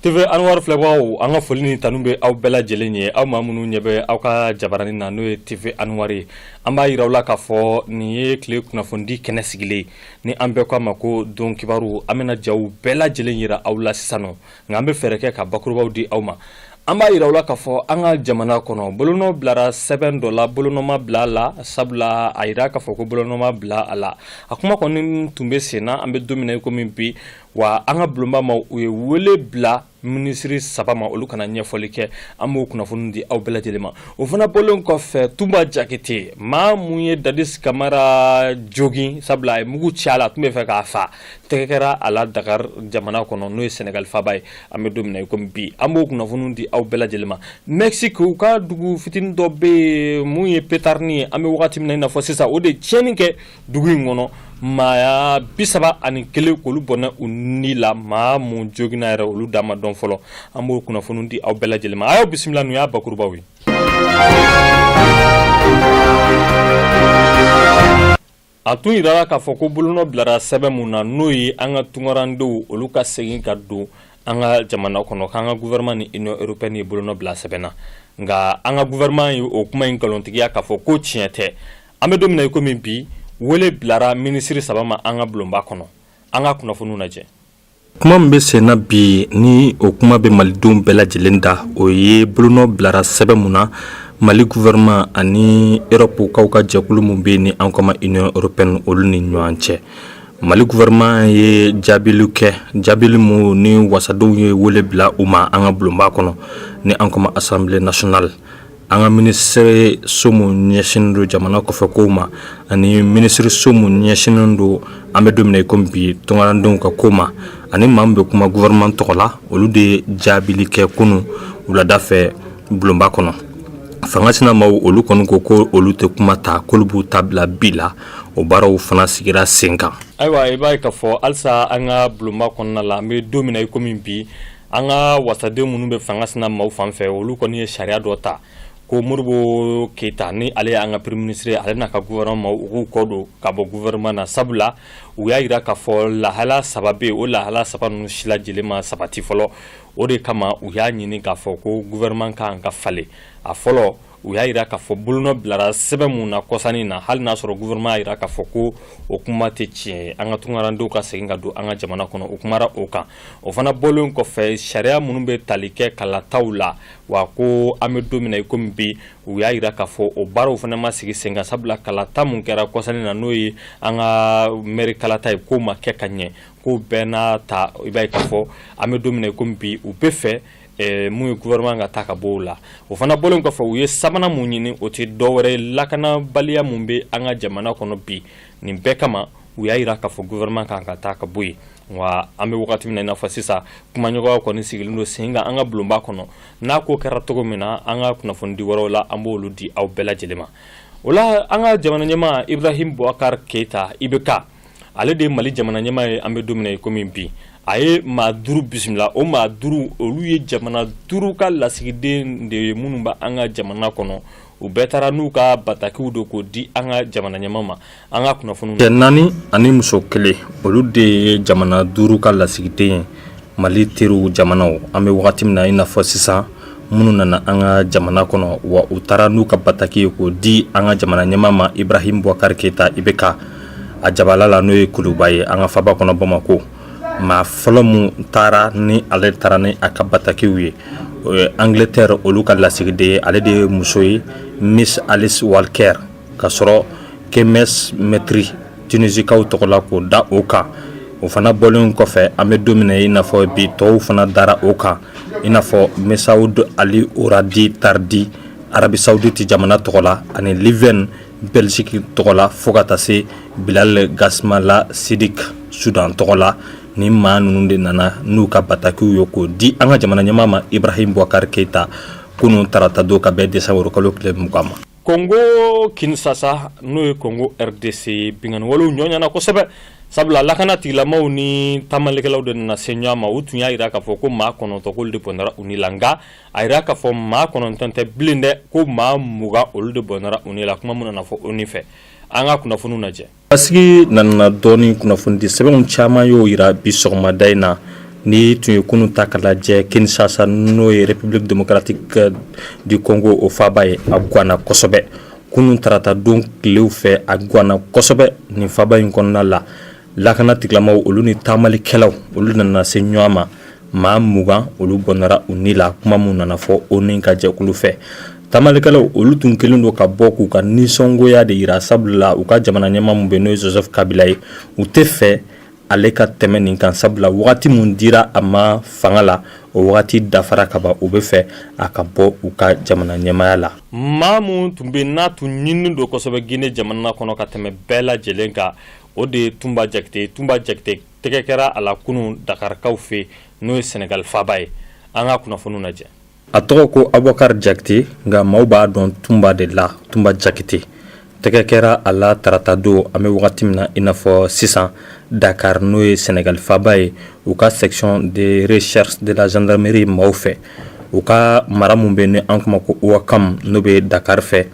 TV Anwar Flebao anga folini tanumbe aw bela jelenye aw mamunu nyebe aw ka jabarani na no TV Anwari amba irawla ka fo ni ye kle kuna fondi kene sigile ni ambe kwa mako don kibaru amena jaw bela jelenyira aw la sisano ngambe fereke ka bakurubaw di awma amba irawla ka fo anga jamana kono bolono blara $7 bolono ma blala sabla aira ka fo ko bolono ma bla ala akuma konin tumbe sena ambe domina ko mimpi wa anga blumba ma wele bla ministry sabama olu kana nyefoli ke amu kuna fundi aw bela jelema o fana bolon ko fe tumba jakete ma muye dadis kamara jogi sabla mugu chala tumbe fe ka fa tekera ala Dakar jamana kono no Senegal fa bay ame domina ko bi amu kuna fundi aw bela jelema Mexico ka dugu fitin do be muye petarni ame wakati mina na fo sisa o de cheninke dugu ngono maya bisaba ani kele kolu bona unila ma mu jogina era olu dama don folo ambo kuna fonundi aw bela jelema ayo bismillah nu ya bakurbawi atu ira ka foko buluno blara sebe muna noyi anga tungorando olu ka segin ka do anga jamana kono kanga gouvernement ni Union Européenne buluno bla sebena nga anga gouvernement o kuma inkalontigia ka foko chiete amedo mina ko mimpi wele blara ministry sabama anga blomba kono anga kuna funu naje kuma mbe sena bi ni o kuma be malidum bela jelenda o ye bluno blara sebe muna mali gouvernement ani Europe kawka jakulu mumbe ni ankoma Union Européenne oluni nyoanche mali gouvernement ye jabilu mu ni wasadu ye wele bla uma anga blomba kono ni ankoma Assemblée nationale anga ministre somu nyeshindo jamana ko fakoma ani ministre somu nyeshindo ambe domine kombi tongarandon ka koma ani mambe kuma gouvernement tokola olude jabili ke kunu ula dafe blomba kono fangasina maw olu kono ko olu te kuma ta kolbu tabla bila o baraw fana sigira senka aywa ibay ka fo alsa anga blomba kono la me domine kombi anga wasade munu be fangasina maw fanfe olu kono ye sharia dota ko murbo kita ni ale anga premier ministre ale na ka gouvernement u kodo ka bo gouvernement na sabula u ya ira ka fo la hala sababe o la hala sabanu shila jelema sabati folo o de kama u ya nyini ka fo ko gouvernement ka anga fale a folo u ya ira ka fo bulno blara sebe mu na kosani na hal na soro gouvernement ira ka fo ko o kuma te chi anga tungarando ka seginga do anga jamana kono o kumara o ka o fana bolon ko fe sharia munumbe talike kala taula wa ko ame domina ko mbi u ya ira ka fo o baro fana ma sigi senga sabla kala tamun kera kosani na noyi anga meri kala tay ko ma kekanye ko bena ta ibay ka fo ame domina ko mbi u befe mu gouvernement nga taka bola o fana bolon ko fo ye sabana munyini o ti dowre lakana balia mumbe anga jamana kono bi ni bekama u ya ira ka fo gouvernement ka taka boyi wa ambe wakati mina na fasisa kuma nyoga ko ni sigilindo singa anga blomba kono na ko karatogo mina anga kuna fondi warola ambo ludi aw bela jelema wala anga jamana nyama Ibrahim Boubacar Keita ibeka ale de mali jamana nyama ambe domine ko mimpi aye maduru bismillah o maduru olu ye jamana duru ka lasigide de munumba anga jamana kono u betara nuka batakiw do ko di anga jamana nyamama anga kuna funu nani ani muso kele olu de jamana duru ka lasigide mali teru jamana ame wakati mina ina fo sisa mununa na anga jamana kono wa utara nuka bataki ko di anga jamana nyamama Ibrahim Boubacar Keita ibeka a jabalala no e kulubaye anga faba kono Bamako ma folomu tara ni ale tara ni akabataki wi Angleterre olu ka lasigide ale de musoyi Miss Alice Walker kasoro kemes metri Tunisie ka utokola ko da oka o fana bolon ko fe ame domine ina fo bi to fana dara oka ina fo Saoud Ali Ouradi Tardi Arabie Saoudite jamana tokola ani Liven Belgique tokola fogata se Bilal Gasmala Sidik Sudan tokola ni manunde nana nuka bataku yoko di anga jamana nyamama Ibrahim Boubacar Keita kunu tarata do ka be desawro ko lokle mukama Congo Kinshasa no Congo RDC bingan walu nyonya na ko sebe sabla lakana tila mauni tamaleke lawde na senya ma utunya ira ka foko ma kono to kolde bonara unilanga ira ka fo ma kono tante blinde ko ma muga olde bonara unila kuma muna na fo unife anga kuna funu naje asigi nanna doni kuna fundi sebe chama yo ira bisogma daina ni tun ye kunun ta ka lajɛ Kinshasa n'o ye République démocratique du Congo o faaba ye a guwanna kosɛbɛ kunun tarata don tilew fɛ a guwanna kosɛbɛ nin faaba in kɔnɔna la lakana tigilamaaw olu ni taamalikɛlaw olu nana se ɲɔgɔn ma maa 20 olu bɔnara u ni la kuma mun nana fɔ o ni ka jɛkulu fɛ taamalikɛlaw olu tun kelen do ka bɔ k'u ka nisɔngoya de yira sabula u ka jamana ɲɛmaa mun bɛ n'o ye Joseph Kabila ye u tɛ fɛ ale ka tɛmɛ nin kan sabula wagati mun dira a ma fanga la o wagati dafara ka ban u bɛ fɛ a ka bɔ u ka jamana ɲɛmaaya la maa mun tun bɛ n'a tun ɲinini do kosɛbɛ Guinée jamana kɔnɔ ka tɛmɛ bɛɛ lajɛlen kan o de ye Tumba Jakite tɛgɛ kɛra a la kunun Dakarikaw fɛ n'o ye Senegal faaba ye an ka kunnafoniw lajɛ a tɔgɔ ko Abubakar Jakite nka maaw b'a dɔn Tumba de la Tumba Jakite tɛgɛ kɛra a la tarata don an bɛ wagati min na i n'a fɔ sisan Dakar n'o ye Senegal faaba ye u ka section de recherche de la gendarmerie maaw fɛ u ka mara mun bɛ ni an kuma ko Ouakam n'o bɛ Dakar fɛ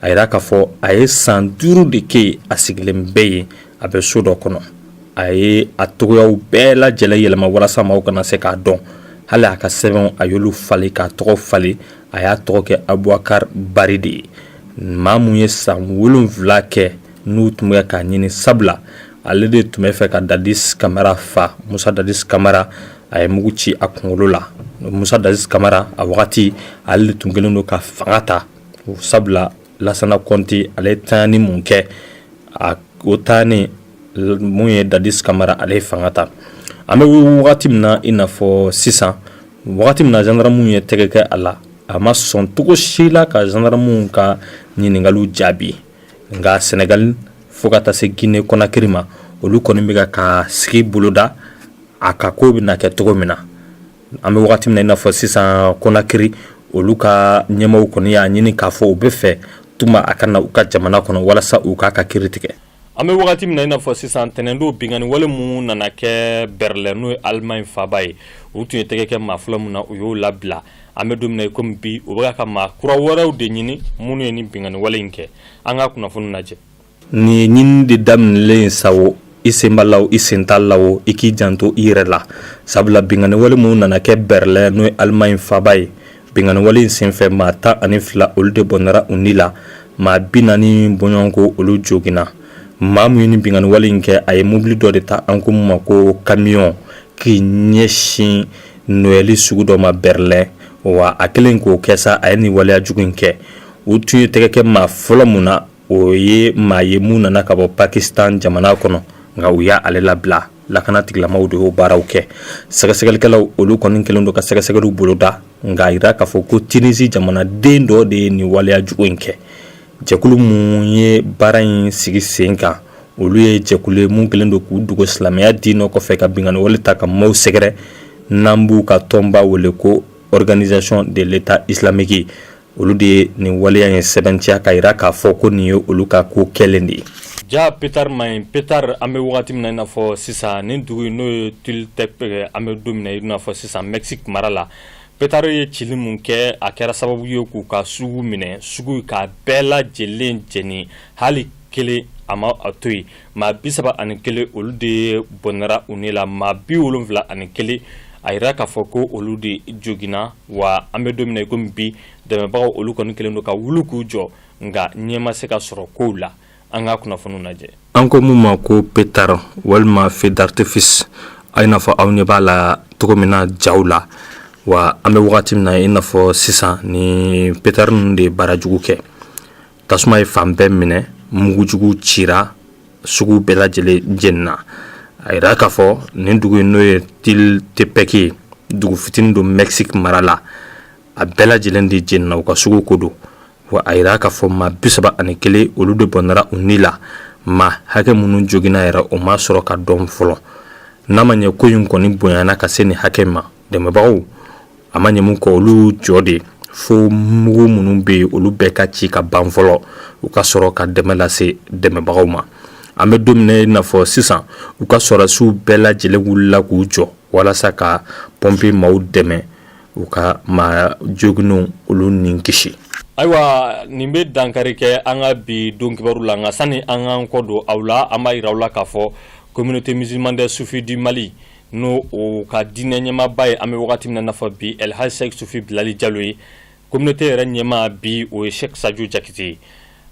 a yira k'a fɔ a ye san 5 de kɛ a sigilen bɛɛ ye a bɛ so dɔ kɔnɔ a ye a togoyaw bɛɛ lajɛlen yɛlɛma walasa maaw kana se k'a dɔn hali a ka sɛbɛnw a y'olu falen k'a tɔgɔ falen a y'a tɔgɔ kɛ Abubakar Bari de ye maa mun ye san 7 kɛ n'u tun bɛ k'a ɲini sabula ale de tun bɛ fɛ ka Dadis Camara fa Musa Dadis Camara a ye mugu ci a kunkolo la Musa Dadis Camara a wagati ale de tun kelen do ka fanga ta sabula Lassana Conté ale tani mun kɛ a o tani mun ye Dadis Camara ale fanga ta an bɛ wagati min na i n'a fɔ sisan wagati min na gendarmew ye tɛgɛ kɛ a la a ma sɔn cogo si la ka gendarmew ka ɲininkaliw jaabi nka Senegal fo ka taa se Guinée Conakry ma olu kɔni bɛ ka sigi boloda a ka ko bɛna kɛ cogo min na an bɛ wagati min na i n'a fɔ sisan Conakry olu ka ɲɛmaaw kɔni y'a ɲini k'a fɔ u bɛ fɛ Tuma a ka na u ka jamana kɔnɔ walasa u k'a ka kiiri tigɛ an bɛ wagati min na i n'a fɔ sisan tɛnɛndon bingani wale mun nana kɛ Berlin n'o ye Allemagne faaba ye u tun ye tɛgɛ kɛ maa fɔlɔ mun na u y'o labila an bɛ don min na komi bi u bɛ ka maa kura wɛrɛw de ɲini minnu ye ni bingani wale in kɛ an ka kunnafoni lajɛ ni ɲini de daminɛlen sawo i sen b'a la o i sen t'a la o i k'i janto i yɛrɛ la sabula bingani wale mun nana kɛ Berlin n'o ye Allemagne faaba ye bingani wale in senfɛ maa 12 olu de bɔnara u ni la maa 40 bɔɲɔgɔnko olu joginna maa mun ye ni bingani wale in kɛ a ye mobili dɔ de ta an ko mun ma ko camion k'i ɲɛsin Noël sugu dɔ ma Berlin wa a kelen k'o kɛ sa a ye ni waleya jugu in kɛ u tun ye tɛgɛ kɛ maa fɔlɔ mun na o ye maa ye mun nana ka bɔ Pakistan jamana kɔnɔ nka u y'a ale labila lakana tigilamaaw de y'o baaraw kɛ sɛgɛsɛgɛlikɛlaw olu kɔni kelen do ka sɛgɛsɛgɛliw boloda nka a yira k'a fɔ ko Tunisie jamanaden dɔ de ye nin waleya jugu in kɛ jɛkulu mun ye baara in sigi sen kan olu ye jɛkulu ye mun kelen do k'u dogo silamɛya diinɛ kɔfɛ ka bingani wale ta ka maaw sɛgɛrɛ n'an b'u ka tɔnba wele ko Organisation de l'État islamique olu de ye nin waleya in sɛbɛntiya ka yira k'a fɔ ko nin ye olu ka ko kɛlen de ye ja Petar Mayin Petar an bɛ wagati min na i n'a fɔ sisan nin dugu n'o ye Tultepec an bɛ don min na i n'a fɔ sisan Mexique mara la Petar ye cili mun kɛ a kɛra sababu ye k'u ka sugu minɛ sugu k'a bɛɛ lajɛlen jɛni hali kelen a ma a to yen maa 31 olu de bɔnɛra u ni la maa 71 a yira k'a fɔ ko olu de joginna wa an bɛ don min na komi bi dɛmɛbagaw olu kɔni kelen do ka wuli k'u jɔ nka ɲɛ ma se ka sɔrɔ kow la an ka kunnafoniw lajɛ an ko mun ma ko Petar walima feu d'artifice a i n'a fɔ aw ɲɛ b'a la cogo min na jaw la wa an bɛ wagati min na i n'a fɔ sisan ni Petar ninnu de ye baara jugu kɛ tasuma ye fan bɛɛ minɛ mugujugu cira sugu bɛɛ lajɛlen jenina a yira k'a fɔ nin dugu in n'o ye Tultepec dugu fitinin do Mexique mara la a bɛɛ lajɛlen de jenina u ka sugu ko do wa a yira k'a fɔ maa 31 olu de bɔnɛra u ni la maa hakɛ minnu joginna yɛrɛ o ma sɔrɔ ka dɔn fɔlɔ n'a ma ɲɛ ko in kɔni bonyana ka se nin hakɛ ma dɛmɛbagaw a ma ɲɛ mun kɔ olu jɔ de fo mugu minnu bɛ yen olu bɛɛ ka ci ka ban fɔlɔ u ka sɔrɔ ka dɛmɛ lase dɛmɛbagaw ma an bɛ don min na i n'a fɔ sisan u ka sɔrɔdasiw bɛɛ lajɛlen wulila k'u jɔ walasa ka pɔnpe maaw dɛmɛ u ka maa joginnenw olu ni kisi ayiwa nin bɛ dankari kɛ an ka bi don kibaru la nka sani an k'an kɔ don aw la an b'a yira aw la k'a fɔ communauté musulmane des soufis du Mali no o ka dinɛ ɲɛmaaba ye an bɛ wagati min na nafa bi El Hadj Seck Sufi Bilali Jalo ye communauté yɛrɛ ɲɛmaa bi o ye Cheikh Sadio Jakite ye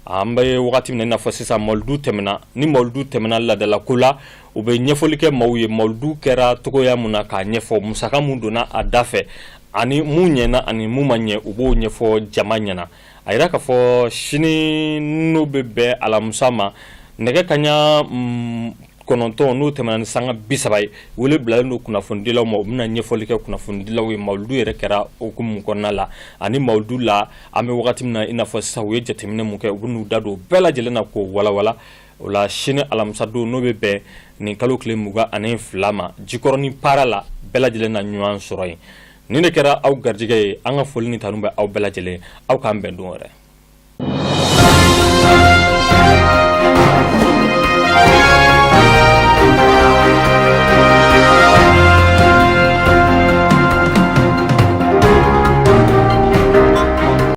an bɛ wagati min na nafa sisan mawludu tɛmɛna ni mawludu tɛmɛna ladala ko la u bɛ ɲɛfɔli kɛ maaw ye mawludu kɛra togoya mun na k'a ɲɛfɔ musaka mun donna a da fɛ ani mun ɲɛna ani mun ma ɲɛ u b'o ɲɛfɔ jama ɲɛna a yira k'a fɔ sini n'o bɛ bɛn alamusa ma nɛgɛ kaɲa 9 n'o tɛmɛna ni sanga 30 ye wele bilalen don kunnafonidilaw ma u bɛna ɲɛfɔli kɛ kunnafonidilaw ye mawludu yɛrɛ kɛra okumu kɔnɔna la ani mawludu la an bɛ wagati min na i n'a fɔ sisan u ye jateminɛ mun kɛ u bɛn'u da don bɛɛ lajɛlen na k'o walawala o la sini alamisa don n'o bɛ bɛn nin kalo tile 22 ma Jikɔrɔni para la bɛɛ lajɛlen na ɲɔgɔn sɔrɔ yen nin de kɛra aw garijɛgɛ ye an ka foli ni tanu bɛ aw bɛɛ lajɛlen aw k'an bɛn don wɛrɛ